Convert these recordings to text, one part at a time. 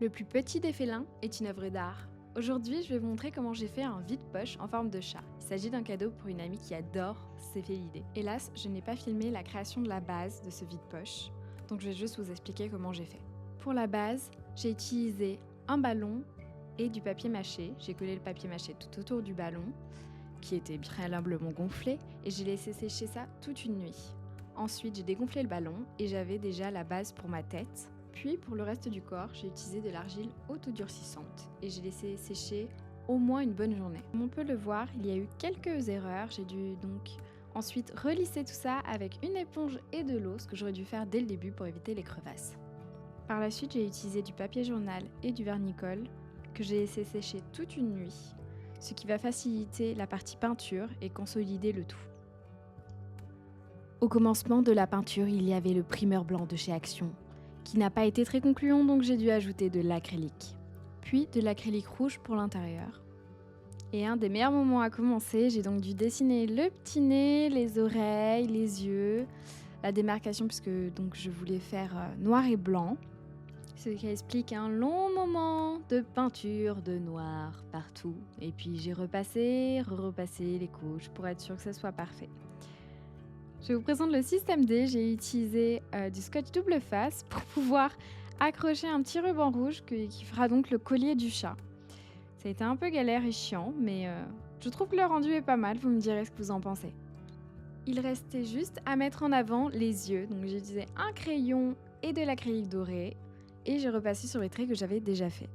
Le plus petit des félins est une œuvre d'art. Aujourd'hui, je vais vous montrer comment j'ai fait un vide-poche en forme de chat. Il s'agit d'un cadeau pour une amie qui adore ces félidés. Hélas, je n'ai pas filmé la création de la base de ce vide-poche, donc je vais juste vous expliquer comment j'ai fait. Pour la base, j'ai utilisé un ballon et du papier mâché. J'ai collé le papier mâché tout autour du ballon, qui était préalablement gonflé, et j'ai laissé sécher ça toute une nuit. Ensuite, j'ai dégonflé le ballon et j'avais déjà la base pour ma tête. Puis pour le reste du corps, j'ai utilisé de l'argile autodurcissante et j'ai laissé sécher au moins une bonne journée. Comme on peut le voir, il y a eu quelques erreurs. J'ai dû donc ensuite relisser tout ça avec une éponge et de l'eau, ce que j'aurais dû faire dès le début pour éviter les crevasses. Par la suite, j'ai utilisé du papier journal et du vernicole que j'ai laissé sécher toute une nuit, ce qui va faciliter la partie peinture et consolider le tout. Au commencement de la peinture, il y avait le primeur blanc de chez Action, qui n'a pas été très concluant, donc j'ai dû ajouter de l'acrylique. Puis de l'acrylique rouge pour l'intérieur. Et un des meilleurs moments à commencer, j'ai donc dû dessiner le petit nez, les oreilles, les yeux, la démarcation puisque donc je voulais faire noir et blanc. Ce qui explique un long moment de peinture de noir partout. Et puis j'ai repassé, repassé les couches pour être sûr que ça soit parfait. Je vous présente le système D. J'ai utilisé du scotch double face pour pouvoir accrocher un petit ruban rouge qui fera donc le collier du chat. Ça a été un peu galère et chiant, mais je trouve que le rendu est pas mal. Vous me direz ce que vous en pensez. Il restait juste à mettre en avant les yeux. Donc j'ai utilisé un crayon et de l'acrylique doré et j'ai repassé sur les traits que j'avais déjà fait.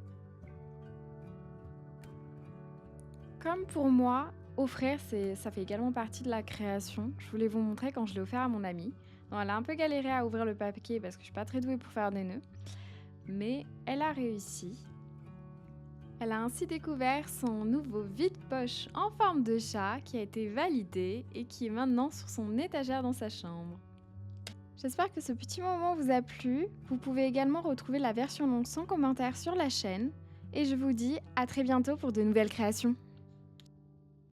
Comme pour moi, offrir, ça fait également partie de la création. Je voulais vous montrer quand je l'ai offert à mon amie. Elle a un peu galéré à ouvrir le papier parce que je suis pas très douée pour faire des nœuds. Mais elle a réussi. Elle a ainsi découvert son nouveau vide-poche en forme de chat qui a été validé et qui est maintenant sur son étagère dans sa chambre. J'espère que ce petit moment vous a plu. Vous pouvez également retrouver la version longue sans commentaire sur la chaîne. Et je vous dis à très bientôt pour de nouvelles créations.